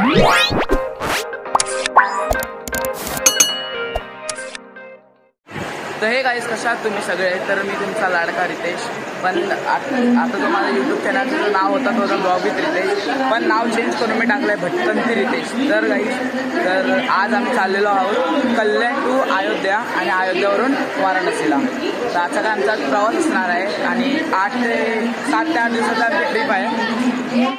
तर hey guys कशा आहात तुम्ही सगळे. तर मी तुमचा लाडका रितेश. पण आता जो माझा यूट्यूब चॅनलचं नाव होता तो होता ब्लॉग विथ रितेश, पण नाव चेंज करून मी टाकलं आहे भटकंती रितेश. तर गाईस तर आज आम्ही चाललेलो आहोत कल्याण टू अयोध्या आणि अयोध्यावरून वाराणसीला. तर आजचा काय आमचा प्रवास असणार आहे आणि 7 ते 8 दिवसाचा आमची ट्रिप आहे.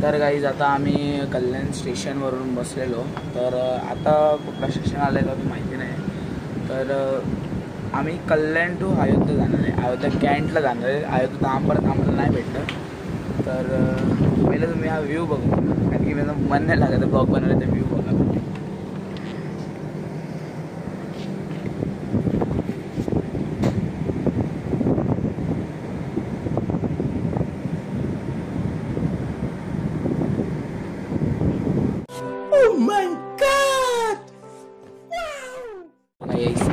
तर गाईज आता आम्ही कल्याण स्टेशनवरून बसलेलो. तर आता कुठलं स्टेशन आलं आहे का माहिती नाही. तर आम्ही कल्याण टू अयोध्या जाणार आहे. अयोध्या कॅन्टला जाणार आहे. अयोध्या आमपर्यंत आम्हाला नाही भेटलं. तर पहिलं तुम्ही हा व्ह्यू बघू, कारण की माझं मन नाही लागत ब्लॉग बनवायला. तर व्ह्यू बघा.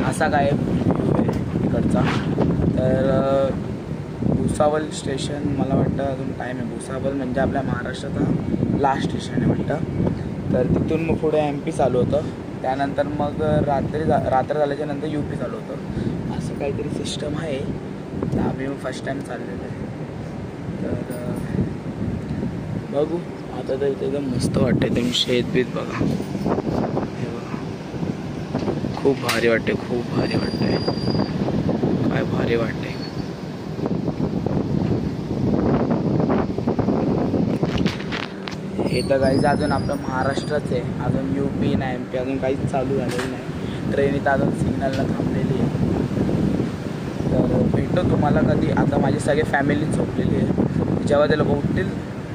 असा काय इकडचा. तर भुसावळ स्टेशन मला वाटतं अजून टाईम आहे. भुसावळ म्हणजे आपल्या महाराष्ट्राचा लास्ट स्टेशन आहे वाटतं. तर तिथून मग पुढे MP चालू होतं. त्यानंतर मग रात्र झाल्याच्या नंतर UP चालू होतं. असं काहीतरी सिस्टम आहे. तर आम्ही फर्स्ट टाईम चाललेलो आहे. तर बघू आता. तर इथे एकदम मस्त वाटतं. तुम्ही शेतबीत बघा. खूप भारी वाटते, खूप भारी वाटते. काय भारी वाटते. हे तर काहीच अजून आपलं महाराष्ट्राचं आहे. अजून UP नाही MP अजून काहीच चालू झालेलं नाही. ट्रेन इथं अजून सिग्नलला थांबलेली आहे. तर भेटतो तुम्हाला कधी. आता माझी सगळी फॅमिली झोपलेली आहे. जेव्हा ते लोक उठतील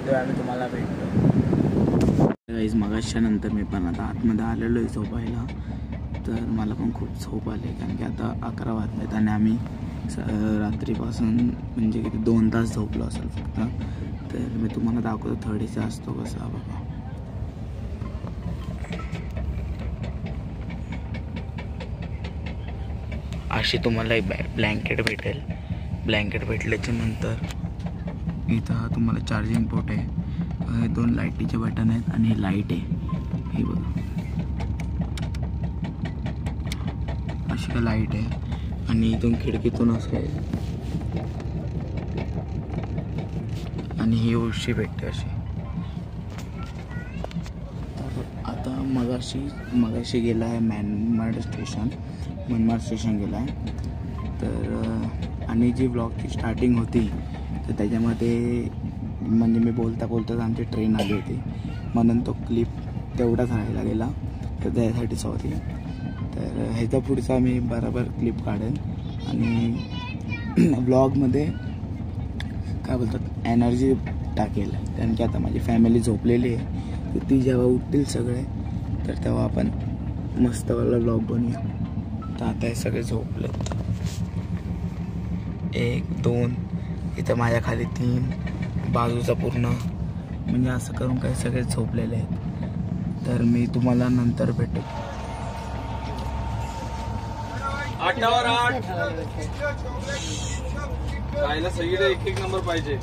तेव्हा आम्ही तुम्हाला भेटतो. काहीच मगाच्या नंतर मी पण आता आतमध्ये आलेलो आहे झोपायला. तर मला पण खूप झोप आली, कारण की आता 11 वाजलेत आणि आम्ही रात्रीपासून म्हणजे किती 2 तास झोपलो असेल फक्त. तर मी तुम्हाला दाखवतो थर्डीचा असतो कसा बघा. अशी तुम्हाला ब्लँकेट भेटेल. ब्लँकेट भेटल्याच्या नंतर इथं तुम्हाला चार्जिंग पोर्ट आहे. 2 लाईटीचे बटन आहेत आणि लाईट आहे. हे बघा अशी का लाईट आहे. आणि इथून खिडकीतून असं आहे. आणि ही उशी भेटते अशी. तर आता मगाशी गेला आहे मनमाड स्टेशन गेला आहे. तर आणि जी ब्लॉगची स्टार्टिंग होती तर त्याच्यामध्ये म्हणजे मी बोलताच आमची ट्रेन आली होती, म्हणून तो क्लिप तेवढाच राहायला गेला. तर त्यासाठी सॉरी. तर ह्याचा पुढचा मी बरोबर क्लिप काढेन. आणि ब्लॉगमध्ये काय बोलतात एनर्जी टाकेल, कारण की आता माझी फॅमिली झोपलेली आहे. तर ती जेव्हा उठतील सगळे तर तेव्हा आपण मस्तवाला ब्लॉग बनवूया. तर आता हे सगळे झोपलेत. 1 2 इथं माझ्या खाली 3 बाजूचा पूर्ण, म्हणजे असं करून काही सगळे झोपलेले आहेत. तर मी तुम्हाला नंतर भेटू. 8वर 8 पाहिलं सगळीकडे 1-1 नंबर पाहिजे.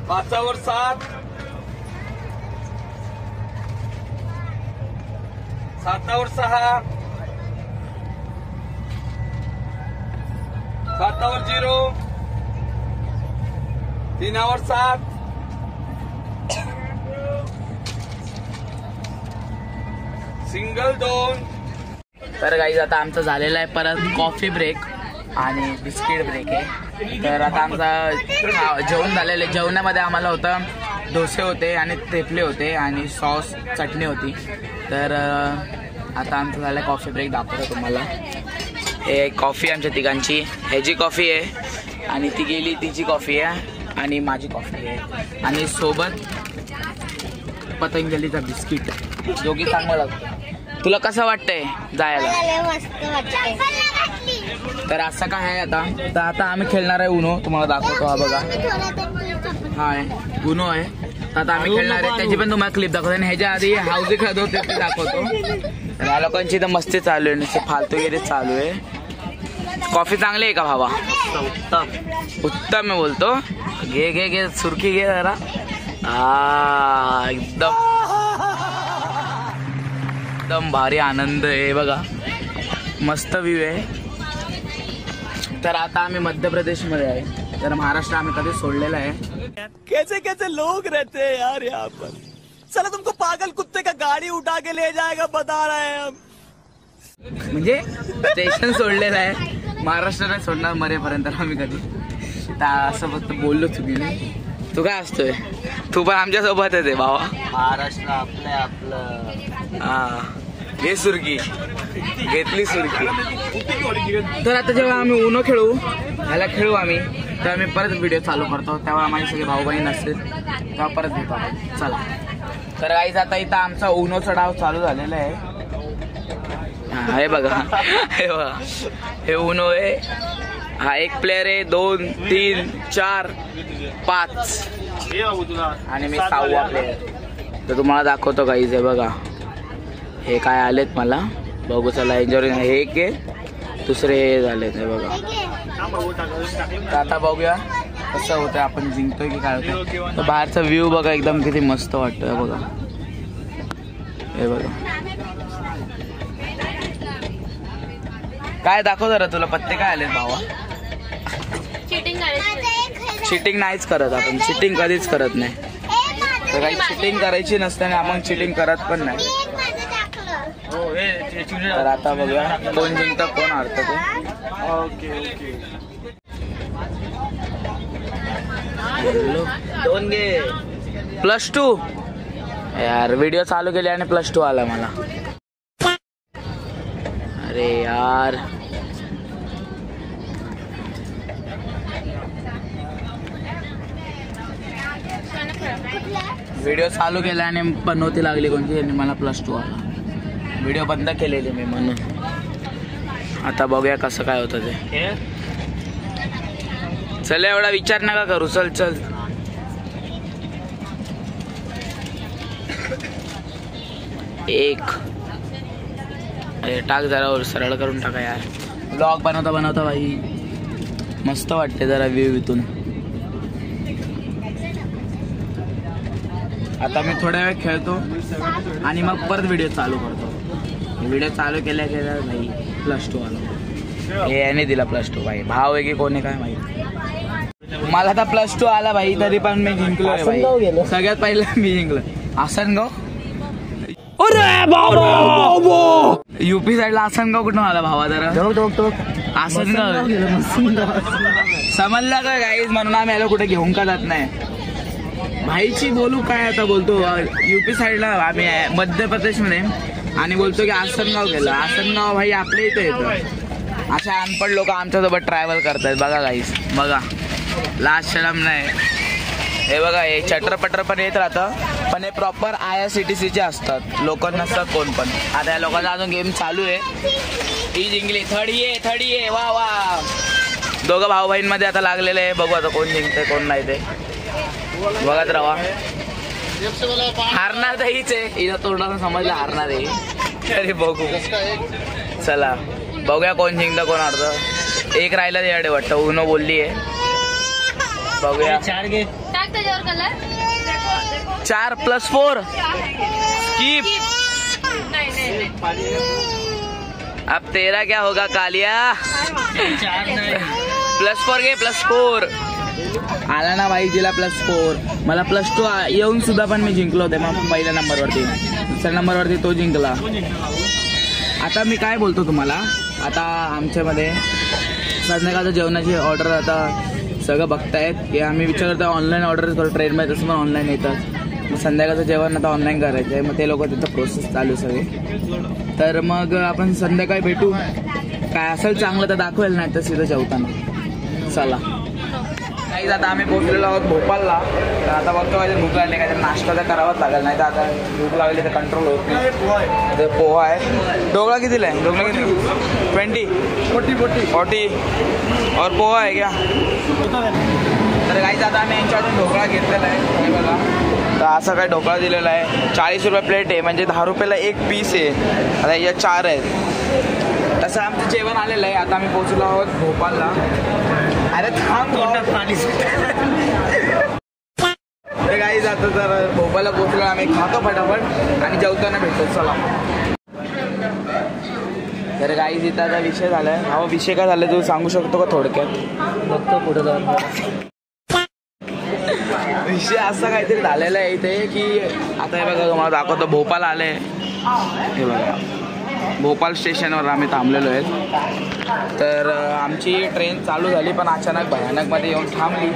5वर 7 7वर 6 7वर 0 3वर 7 सिंगल 2. तर गाईज आता आमचा झालेला आहे परत कॉफी ब्रेक आणि बिस्किट ब्रेक आहे. तर आता आमचा जेवण झालेलं आहे. जेवणामध्ये आम्हाला होतं डोसे होते आणि थेपले होते आणि सॉस चटणी होती. तर आता आमचं झालं आहे कॉफी ब्रेक. दाखवतो तुम्हाला. हे कॉफी आमच्या तिघांची. ह्याची कॉफी आहे आणि ती गेली तिची कॉफी आहे आणि माझी कॉफी आहे आणि सोबत पतंजलीचा बिस्किट, जो की चांगला लागतो. तुला कसं वाटतंय जायला? तर असं काय आहे आता. तर आता आम्ही खेळणार आहे उनो. तुम्हाला दाखवतो. हा बघा, हा आहे उनो आहे. तर आता आम्ही खेळणार आहे, त्याची पण तुम्हाला क्लिप दाखवतो. आणि ह्याच्या आधी हाऊसी खेळत होते ते दाखवतो. तर या लोकांची तर मस्ती चालू आहे, नुसते फालतूगिरी चालू आहे. कॉफी चांगली आहे का भावा? उत्तम उत्तम मी बोलतो. घे घे घे सुरखी घे जरा. एकदम एकदम भारी आनंद आहे बघा, मस्त व्ह्यू आहे. तर आता आम्ही मध्य प्रदेशमध्ये आहे. तर महाराष्ट्र आम्ही कधी सोडलेला आहे. कैसे कैसे लोग रहते हैं यार यहाँ पर. चला तुमको पागल कुत्ते का गाड़ी उठा के ले जाएगा बता रहे हैं हम. म्हणजे स्टेशन सोडलेलं आहे, महाराष्ट्र नाही सोडणार मरेपर्यंत आम्ही कधी. असं फक्त बोललो चुकीने. तू काय असतोय, तू पण आमच्या सोबतच आहे भावा. महाराष्ट्र आपलं हा घे सुरकी, घेतली सुरकी. तर आता जेव्हा आम्ही उनो खेळू, ह्याला खेळू आम्ही, तर आम्ही परत व्हिडिओ चालू करतो. तेव्हा माझे सगळे भाऊ बहीण असतील तेव्हा परत भेटू आपण. चला. तर गाईज आता इथं आमचा उनोचा डाव चालू झालेला आहे. हे बघा, हे बघा, हे उनो आहे. हा एक प्लेअर आहे, 2 3 4 5 आणि मी 6वा प्लेअर. तर तुम्हाला दाखवतो गाईज. हे बघा, हे काय आलेत मला बघू. चला एन्जॉय. हे एक आहे, दुसरे हे झालेत. हे बघा. तर आता बघूया कसं होतं, आपण जिंकतोय की काय होतं. तर बाहेरचा व्ह्यू बघा, एकदम किती मस्त वाटतोय बघा. हे बघा, काय दाखव जरा, तुला पत्ते काय आलेत भावा. चिटिंग नाहीच करत आपण, चिटिंग कधीच करत नाही. तर काही चिटिंग करायची नसते आणि आपण चिटिंग करत पण नाही. तर आता बघूया कोण जिंकतं कोण हारतं ते. ओके. 2 गे +2 यार. व्हिडिओ चालू केले आणि +2 आला मला. अरे यार, व्हिडिओ चालू केला आणि पनवती लागली कोणती आणि मला +2 आला. व्हिडिओ बंद केलेले मी म्हणून. आता बघूया कसं काय होतं ते. चल एवढा विचार नका करू. चल चल. एक अरे टाक जरा, सरळ करून टाका यार. ब्लॉग बनवता बनवता भाई मस्त वाटते जरा व्ह्यू इथून. आता मी थोड्या वेळ खेळतो आणि मग परत व्हिडिओ चालू करतो. व्हिडिओ चालू केल्या केल्या भाई +2 आला. हे याने दिला +2 भाई. भाव आहे की कोणी काय माहिती. मला तर +2 आला भाई, तरी पण मी जिंकलोय भाई. सगळ्यात पहिलं मी जिंकलो. आसनगाव. युपी साईडला आसनगाव कुठून आला भावा जरा. आसनगाव समजलं का गाईज, म्हणून आम्ही याला कुठे घेऊन का जात नाही. भाईची बोलू काय आता बोलतो. युपी साईडला आम्ही मध्य प्रदेशमध्ये आणि बोलतो की आसनगाव गेलं. आसनगाव भाई आपल्या इथं येतं. अशा अनपढ लोक आमच्यासोबत ट्रॅव्हल करतात बघा गाईज. बघा लास्ट शरम नाही. हे बघा, हे चटरपटर पण येत राहतं, पण हे प्रॉपर IRCTCचे असतात. लोक नसतात कोण पण. आता या लोकांचा अजून गेम चालू आहे. ही जिंकली. थर्ड ये वा वा. दोघं भाऊ बहीणमध्ये आता लागलेले आहे. बघू आता कोण जिंकते कोण नाही ते बघत राहा. हारणार तर हीच आहे. हिला तोंडानं समजलं हारणार आहे, तरी बघू. चला बघूया कोण जिंकतं कोण हारतं. एक राहिलं याडे वाटतं. उनो बोलली आहे. बघूया. 4 घे. 4 +4 स्कीप. अब तेरा क्या होगा कालिया. +4 घे. +4 आला ना भाई. तिला +4. मला +2 येऊन सुद्धा पण मी जिंकलो होते. मग पहिल्या नंबरवरती, दुसऱ्या नंबरवरती तो जिंकला. आता मी काय बोलतो तुम्हाला. आता आमच्यामध्ये संध्याकाळचं जेवणाची ऑर्डर आता सगळं बघतायत की आम्ही विचार करतो ऑनलाईन ऑर्डर करू. ट्रेनमध्ये तसं पण ऑनलाईन येतात. मग संध्याकाळचं जेवण आता ऑनलाईन करायचं आहे. मग ते लोक तिथं प्रोसेस चालू सगळे. तर मग आपण संध्याकाळी भेटू. काय असेल चांगलं तर दाखवेल, नाही तर सिधं जेवताना. चला काही आता आम्ही पोहोचलेलो आहोत भोपाळला. तर आता बघतो काय भूक लागली, काय नाश्ता तर करावाच लागेल, नाही तर आता भूक लागली तर कंट्रोल होत नाही. ते पोहा आहे. ढोकळा कितीला आहे. ढोकळा किती 40 और पोहा आहे क्या. तर काहीच आता आम्ही यांच्याकडून ढोकळा घेतलेला आहे. हे बघा, तर असा काय ढोकळा दिलेला आहे. 40 रुपये प्लेट आहे, म्हणजे 10 रुपयाला एक पीस आहे. आता या 4 आहेत. तसं आमचं जेवण आलेलं आहे. आता आम्ही पोहोचलो आहोत भोपाळला. अरे थांब पाणी. गाईज आता तर भोपाळला पोहोचलो आम्ही, खातो फटाफट आणि जेवताना भेटतो. चला. तर गाईज इथं आता विषय झालाय. हा विषय काय झालाय तू सांगू शकतो का थोडक्यात? बघतो पुढे जाऊन. विषय असा काहीतरी झालेला आहे इथे की आता हे बघा तुम्हाला दाखवतो. भोपाळ आले, हे बघा भोपाळ स्टेशनवर आम्ही थांबलेलो आहेत. तर आमची ट्रेन चालू झाली पण अचानक भयानकमध्ये येऊन थांबली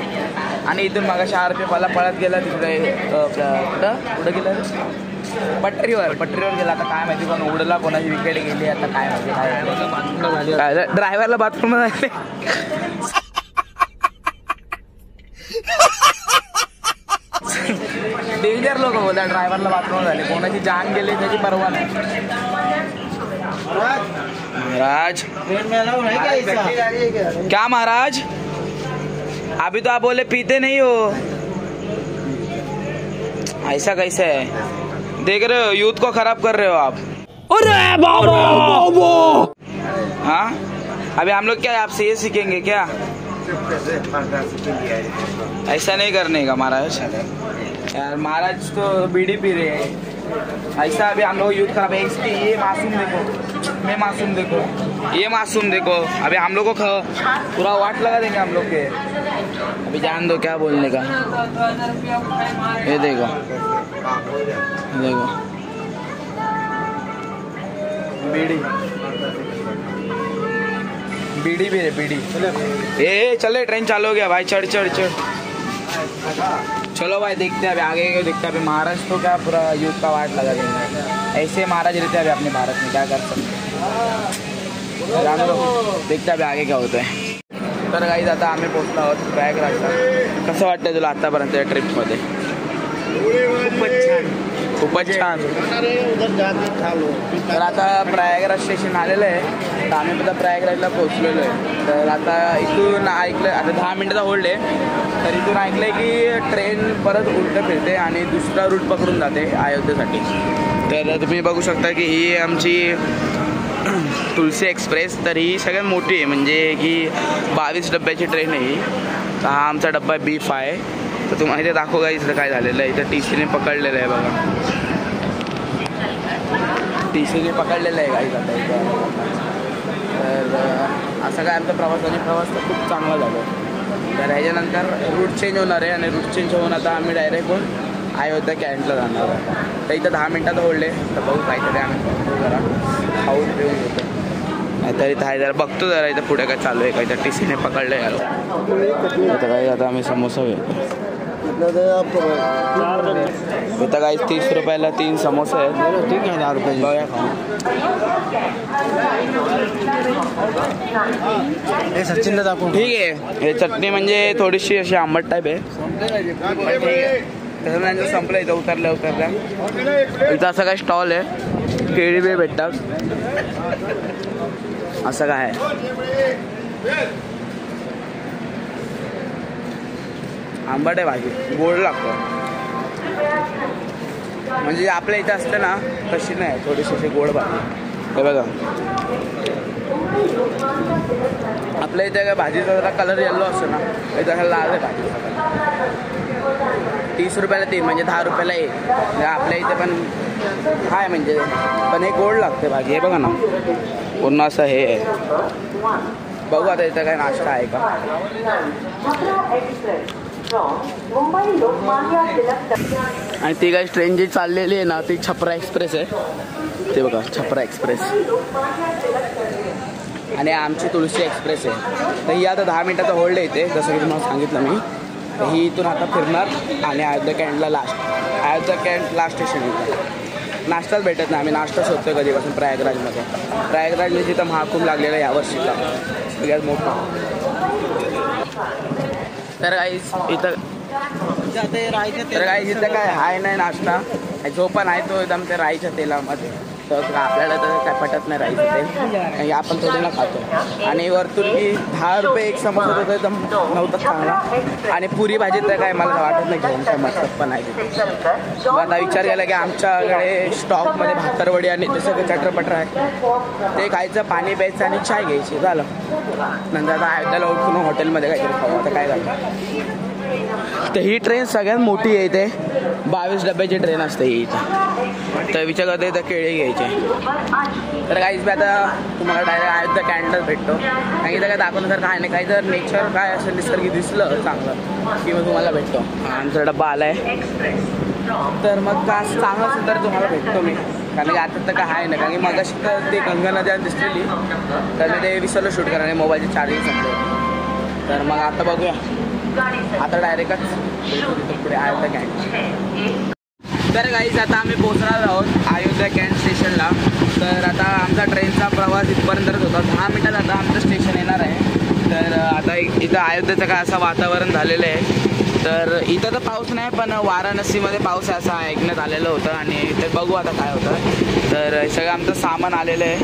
आणि इथून मग 4 रुपये पळत गेला तिकडे. कुठं गेलं? पटरीवर गेला. आता काय माहिती कोण उडला, कोणाची विकेट गेली, आता काय माहिती काय. ड्रायव्हरला बाथरूम झाले. डेंजर लोक बोलतात. ड्रायव्हरला बाथरूम झाले, कोणाची जान गेली त्याची परवा नाही. महाराज क्या महाराज, अभी तो आप बोले पीते नहीं हो, ऐसा कैसे है? देख रहे हो यूथ को खराब कर रहे हो आप. अरे बाबा. हाँ अभी हम लोग क्या आपसे ये सीखेंगे क्या? ऐसा नहीं करने का महाराज. यार महाराज तो बीड़ी पी रहे हैं. ऐसा अभी हम लोग यूथ खराब है. इसकी ये मासूम देखो, मैं मासूम देखो, ये मासूम देखो. अभी हम लोग को पूरा वाट लगा देंगे हम लोग के. अभी जान दो क्या बोलने का. ये देखो देखो बीड़ी बीड़ी भी है बीड़ी. ए चले ट्रेन चालू हो गया भाई. चढ़ चढ़ चढ़. चलो भाई देखते हैं अभी आगे क्या दिखता है. अभी महाराज तो क्या पूरा यूथ का वाट लगा देंगे. ऐसे महाराज रहते हैं अभी अपने भारत में, क्या कर सकते जान लो. देखते अभी आगे क्या होतं आहे. तर गाईज आता आम्ही पोहोचलो आहोत प्रयागराजला. कसं वाटतंय तुला आतापर्यंत ट्रिपमध्ये? खूपच छान. तर आता प्रयागराज स्टेशन आलेलं आहे. तर आम्ही आता प्रयागराजला पोहोचलेलो आहे. तर आता इथून ऐकलं, आता 10 मिनिटाचा होल्ड आहे. तर इथून ऐकलं आहे की ट्रेन परत उलटं फिरते आणि दुसरा रूट पकडून जाते अयोध्येसाठी. तर तुम्ही बघू शकता की ही आमची तुलसी एक्सप्रेस. तर ही सगळ्यात मोठी आहे, म्हणजे की 22 डब्याची ट्रेन आहे ही. तर हा आमचा डब्बा आहे B5. तर तुम्हाला इथे दाखवू इथं काय झालेलं आहे. इथं TCने पकडलेलं आहे बघा. TCने पकडलेलं आहे गाईज आता इथं. तर असा काय आमचा प्रवास तर खूप चांगला झाला. तर ह्याच्यानंतर रूट चेंज होणार आहे आणि रूट चेंज होऊन आता आम्ही डायरेक्ट होऊन अयोध्या कॅन्टला जाणार आहे. तर इथं 10 मिनिटात होल्ड आहे. तर बघू काहीतरी आम्ही जरा खाऊन पिऊन घेतो. नाहीतर इथं आहे जरा बघतो जरा इथं पुढे काय चालू आहे. काहीतरी TCने पकडलं आहे. आता काही आता आम्ही समोसा घेतो. इथं काही 30 रुपयाला 3 समोसे आहेत. ठीक आहे 10 रुपये बघा खाऊन. सचिनला दाखवून. ठीक आहे. हे चटणी म्हणजे थोडीशी अशी आंबट टाईप आहे. ठीक आहे. तसं त्यांचं संपलं. इथं उतरल्या इथं असं काय स्टॉल आहे. केळी बी भेटतात. असं काय आहे. आंबट आहे भाजी, गोड लागतं. म्हणजे आपल्या इथं असतं ना तशी नाही, थोडीशी अशी गोड भाजी. हे बघा आपल्या इथे काय भाजीचा जरा कलर येल्लो असतो ना, इथं लाल आहे भाजी. 30 रुपयाला 3 म्हणजे 10 रुपयाला 1. आपल्या इथे पण आहे म्हणजे, पण हे गोड लागते भाजी. हे बघा ना पूर्ण असं हे आहे. बघू आता इथं काय नाश्ता आहे का. आणि ती काही ट्रेन जी चाललेली आहे ना ती छपरा एक्सप्रेस आहे. ते बघा छपरा एक्सप्रेस. आणि आमची तुळशी एक्सप्रेस आहे. तर ही आता 10 मिनिटाचा होल्ड येते जसं की तुम्हाला सांगितलं मी. तर ही इथून आता फिरणार आणि अयोध्या कॅन्टला अयोध्या कॅन्ट लास्ट स्टेशन येतं. नाश्ताच भेटत नाही. आम्ही नाश्ता शोधतो कधीपासून प्रयागराजमध्ये. प्रयागराजने जिथं महाकुंभ लागलेला यावर्षीचा सगळ्यात मोठा. तर गाईस इथं काय हाय नाही नाश्ता. जो पण आहे तो एकदम ते राईच्या तेलामध्ये. तर आपल्याला तर काय पटत नाही राईचं तेल. आपण थोडी ना खातो. आणि वरतून की 10 रुपये एक समोसा होतं एकदम नव्हतं चांगला. आणि पुरी भाजी तर काय मला वाटत नाही घेऊन काय मस्त पण आहे तिथे. मग आता विचार केला की आमच्याकडे स्टॉकमध्ये भाकरवडी आणि ते सगळं चटरपटर आहे ते खायचं, पाणी प्यायचं आणि चाय घ्यायची झालं. नंतर आता अयोध्याला उठून हॉटेलमध्ये काहीतरी खाऊ. आता काय झालं तर ही ट्रेन सगळ्यात मोठी आहे इथे, 22 डब्याची ट्रेन असते ही इथं. तर विचार करते तर केळी घ्यायचे. तर काहीच मी आता तुम्हाला डायरेक्ट अयोध्या कॅन्टच भेटतो. कारण इथं काय दाखवण्यासारखं काय नाही, काही जर नेचर काय असं निसर्ग दिसलं चांगलं की मग तुम्हाला भेटतो. आमचा डब्बा आला आहे, तर मग का चांगलं असेल तर तुम्हाला भेटतो मी. कारण की आता तर काय आहे ना, कारण की मग अशी तर ते गंगा नद्या दिसलेली, तर मी ते विसरलं शूट करणार आहे, मोबाईलची चार्जिंग संपलं. तर मग आता बघूया, आता डायरेक्टच पुढे अयोध्या कॅन्ट. तर गाईज आता आम्ही पोहोचणार आहोत अयोध्या कॅन्ट स्टेशनला. तर आता आमचा ट्रेनचा प्रवास इथपर्यंतच होता, 10 मिनिटात आता आमचं स्टेशन येणार आहे. तर आता इथं अयोध्येचं काय असं वातावरण झालेलं आहे. तर इथं तर पाऊस नाही, पण वाराणसीमध्ये पाऊस आहे असं ऐकण्यात आलेलं होतं. आणि ते बघू आता काय होतं. तर सगळं आमचं सामान आलेलं आहे.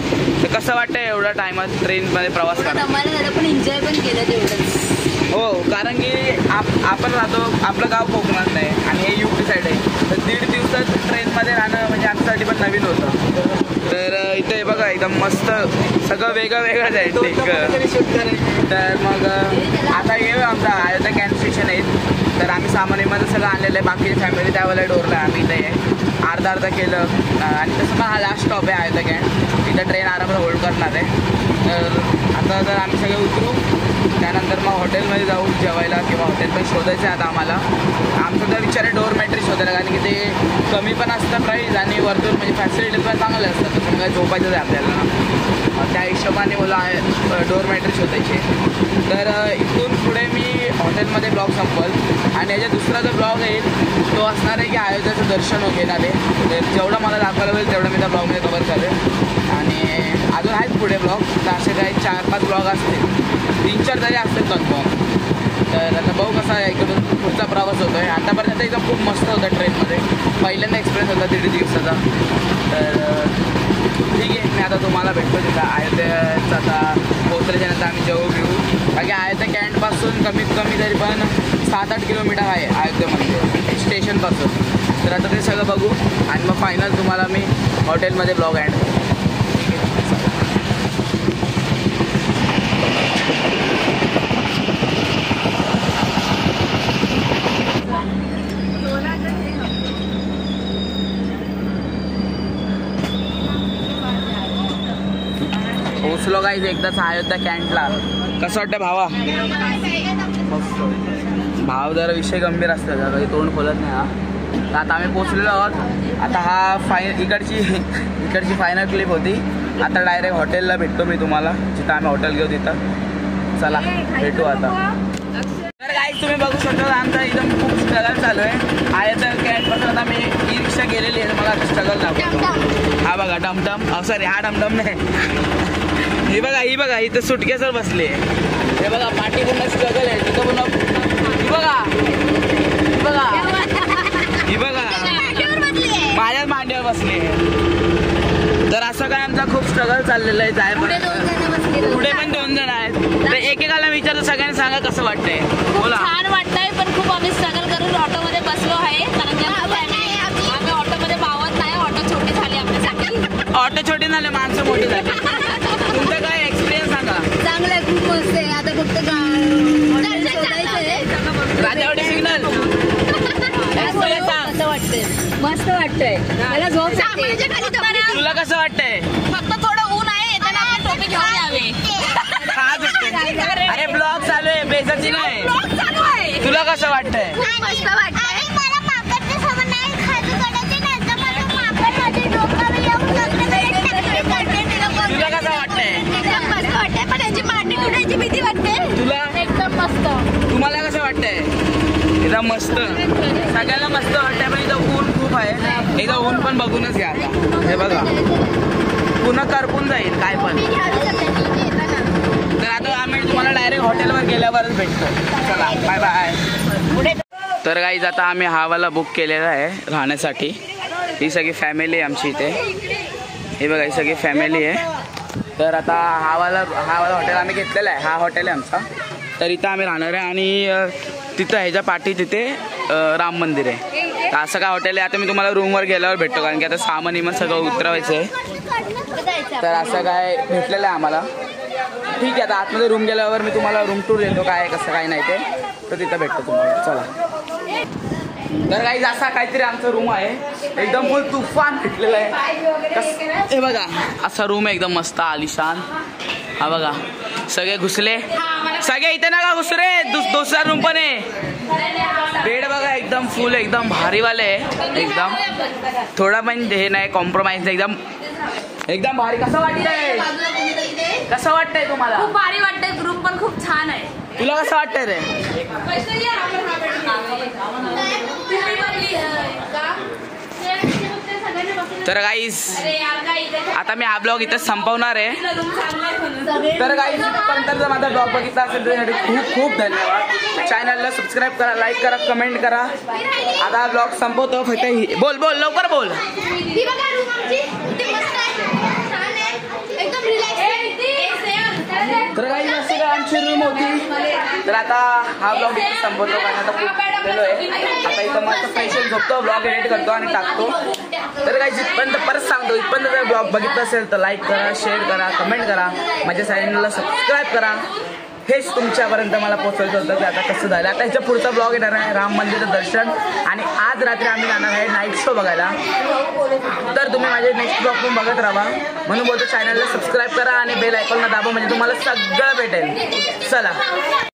तर कसं वाटतं एवढ्या टायमात ट्रेनमध्ये प्रवास करायला? पण एन्जॉय पण केलं तेवढंच. हो, कारण की आपण राहतो, आपलं गाव कोकणात नाही आणि हे UP साईड आहे. तर 1.5 दिवसात ट्रेनमध्ये राहणं म्हणजे आमच्यासाठी पण नवीन होतं. तर इथे बघा एकदम मस्त सगळं वेगळं वेगळंच आहे. तर मग आता येऊ आमचा अयोध्या कॅन्ट स्टेशन आहे. तर आम्ही सामान्यमध्ये सगळं आणलेलं आहे. बाकीची फॅमिली त्यावेळेला डोरला आम्ही इथे अर्धा केलं. आणि तसं पण हा लास्ट स्टॉप आहे अयोध्या कॅन्ट. तिथं ट्रेन आरामात होल्ड करणार आहे. तर आता तर आम्ही सगळे उतरू, त्यानंतर मग हॉटेलमध्ये जाऊ जेवायला, किंवा हॉटेल पण शोधायचं आहे आता आम्हाला. आमचं तर विचार आहे डोरमॅट्री शोधायला, कारण की ते कमी पण असतं प्राईज आणि वरतून म्हणजे फॅसिलिटी पण चांगले असतात. तसं काय झोपायचंच आहे आपल्याला, त्या हिशोबाने मला डोरमॅट्री शोधायची. तर इथून पुढे मी हॉटेलमध्ये ब्लॉग संपल आणि याचा दुसरा जो ब्लॉग येईल तो असणार आहे की अयोध्याचं दर्शन घेणार आहे. तर जेवढं मला दाखवायला होईल तेवढं मी त्या ब्लॉगमध्ये कवर करेन. आणि अजून आहेत पुढे ब्लॉग, तर असे काही 4-5 ब्लॉग असतील, 3-4 तरी असतील कन्फर्म. तर आता बघू कसा एकदम पुढचा प्रवास होतो आहे. आतापर्यंत एकदम खूप मस्त होता ट्रेनमध्ये, पहिल्यांदा एक्सपिरियन्स होता 1.5 दिवसाचा. तर ठीक आहे, मी आता तुम्हाला भेटतो तिथं अयोध्येचं. आता पोहोचल्याच्यानंतर आम्ही जेवू घेऊ, कारण की अयोध्या कॅन्टपासून कमीत कमी तरी पण 7-8 किलोमीटर आहे अयोध्येमध्ये स्टेशनपासून. तर आता ते सगळं बघू आणि मग फायनल तुम्हाला मी हॉटेलमध्ये ब्लॉग ॲड करतो. पोचलो गाईज एकदाच अयोध्या कॅन्टला. कसं वाटतं भावा? भाव जरा विषय गंभीर असतो, जरा तोंड खोलत नाही हा. तर आता आम्ही पोचलेलो आहोत. आता हा इकडची फायनल क्लिप होती. आता डायरेक्ट हॉटेलला भेटतो मी तुम्हाला, जिथं आम्ही हॉटेल घेऊ तिथं. चला भेटू आता. तर गाईज तुम्ही बघू शकता आमचा एकदम खूप स्ट्रगल चालू आहे. अयोध्या कॅन्टपासून आता मी ई रिक्षा गेलेली आहे, मला स्ट्रगल दाखवतो. हा बघा डमडम, सॉरी हा डमडम नाही, ही बघा इथं सुटकेसर बसले. हे बघा पाठी पूर्ण स्ट्रगल आहे तिथं पूर्ण. ही बघा माझ्याच मांडीवर बसले. तर असं काय आमचा खूप स्ट्रगल चाललेलं आहे. जाय पुढे पण 2 जण आहेत. तर एकेकाला विचारतो, सगळ्यांनी सांगा कसं वाटतंय. बोला. छान वाटतंय, पण खूप आम्ही स्ट्रगल करून ऑटोमध्ये बसलो आहे. कारण आम्ही ऑटोमध्ये मावत नाही, ऑटो छोटी झाली आपल्यासाठी. ऑटो छोटी झाले, माणसं मोठी झाली. तुमचा काय एक्सपिरियन्स सांगा. चांगलं आहे, खूप मस्त आहे. आता फक्त राजावाडी सिग्नल कसं वाटतंय? मस्त वाटतंय, मला झोप येते. तुला कसं वाटतंय? फक्त थोडं ऊन आहे, येताना आपण टोपी घेऊन यावे. अरे ब्लॉग चालू आहे, बेसची नाही. चालू आहे. तुला कसं वाटतंय? मस्त वाटतंय. तुला कसं वाटतंय? एकदम मस्त वाटतंय, पण याची मांडी तुटायची भीती वाटते. तुला एकदम मस्त. तुम्हाला कसं वाटतंय? एकदम मस्त, सगळ्यांना मस्त वाटतंय. पण इथं ऊन खूप आहे, एकदा ऊन पण बघूनच घ्या. आता हे बघा पुन्हा करपून जाईल काय पण. तर आता आम्ही तुम्हाला डायरेक्ट हॉटेलवर गेल्यावरच भेटतो. चला बाय बाय. तर गाईज आता आम्ही हावाला बुक केलेला आहे राहण्यासाठी. ही सगळी फॅमिली आहे आमची इथे. हे बघा ही सगळी फॅमिली आहे. तर आता हावाला हॉटेल आम्ही घेतलेलं आहे. हा हॉटेल आहे आमचा. तर इथं आम्ही राहणार आहे आणि तिथं ह्याच्या पाठी तिथे राम मंदिर आहे. तर असं काय हॉटेल आहे. आता मी तुम्हाला रूमवर गेल्यावर भेटतो, कारण की आता सामान इमान सगळं उतरवायचं आहे. तर असं काय भेटलेलं आहे आम्हाला. ठीक आहे, आता आतमध्ये रूम गेल्यावर मी तुम्हाला रूम टूर देतो काय कसं काय नाही ते. तर तिथं भेटतो तुम्हाला. चला. तर काही असा काहीतरी आमचा रूम आहे, एकदम फुल तुफान भेटलेला आहे. हे बघा असा रूम आहे एकदम मस्त आलिशान. हा बघा सगळे घुसले, सगळे इथे नका घुसू रे. दुसरा रूम पण आहे. बेड बघा एकदम फुल, एकदम भारीवाले आहे. एकदम थोडा पण हे नाही कॉम्प्रोमाइज, एकदम एकदम भारी. कसं वाटतंय, कसं वाटतंय तुम्हाला? खूप भारी वाटतंय. ग्रुप पण खूप छान आहे. तुला कसं वाटतंय रे? तर गाईज आता मी हा ब्लॉग इथे संपवणार आहे. तर गाईज इथपर्यंत माझा ब्लॉग बघितला असेल त्यासाठी खूप खूप धन्यवाद. चॅनलला सबस्क्राईब करा, लाईक करा, कमेंट करा. आता हा ब्लॉग संपवतो. फक्त बोल बोल लवकर बोल. तर काही असे काय आमची रूम होती. तर आता हा ब्लॉग इथे संपवतो कारण आता खूप गेलो आहे. आता इथं मस्त पैसे झोपतो, ब्लॉग एडिट करतो आणि टाकतो. तर काही जिथपर्यंत परत सांगतो, इथपर्यंत जर ब्लॉग बघितला असेल तर लाईक करा, शेअर करा, कमेंट करा, माझ्या चॅनलला सबस्क्राईब करा. हेच तुमच्यापर्यंत मला पोहोचवायचं होतं की आता कसं झालं. आता ह्याच्या पुढचा ब्लॉग येणार आहे राम मंदिराचं दर्शन, आणि आज रात्री आम्ही जाणार आहे नाईट शो बघायला. तर तुम्ही माझे नेक्स्ट ब्लॉग पण बघत राहा. म्हणून बोलतो चॅनलला सबस्क्राईब करा आणि बेल आयकॉनला दाबा, म्हणजे तुम्हाला सगळं भेटेल. चला.